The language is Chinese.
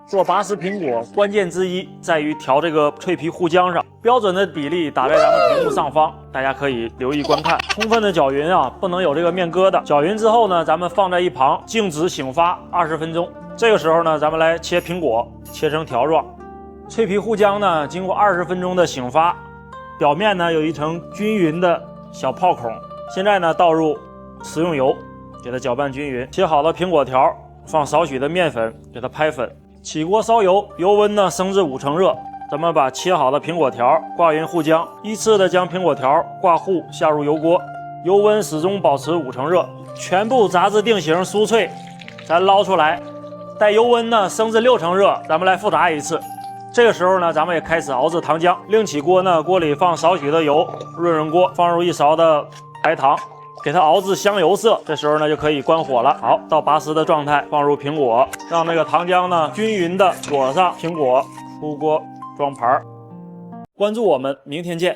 做拔丝苹果关键之一在于调这个脆皮糊浆上，标准的比例打在咱们屏幕上方，大家可以留意观看。充分的搅匀啊，不能有这个面疙瘩。搅匀之后呢，咱们放在一旁静止醒发20分钟。这个时候呢，咱们来切苹果，切成条状。脆皮糊浆呢，经过20分钟的醒发，表面呢有一层均匀的小泡孔。现在呢，倒入食用油，给它搅拌均匀。切好的苹果条，放少许的面粉，给它拍粉。起锅烧油，油温呢升至5成热。咱们把切好的苹果条挂匀糊浆，依次的将苹果条挂糊下入油锅，油温始终保持5成热，全部炸至定型酥脆，咱捞出来。待油温呢升至6成热，咱们来复炸一次。这个时候呢，咱们也开始熬制糖浆。另起锅呢，锅里放少许的油，润锅，放入1勺的白糖。给它熬至香油色，这时候呢就可以关火了。好，到拔丝的状态，放入苹果，让那个糖浆呢均匀的裹上苹果，出锅装盘。关注我们，明天见。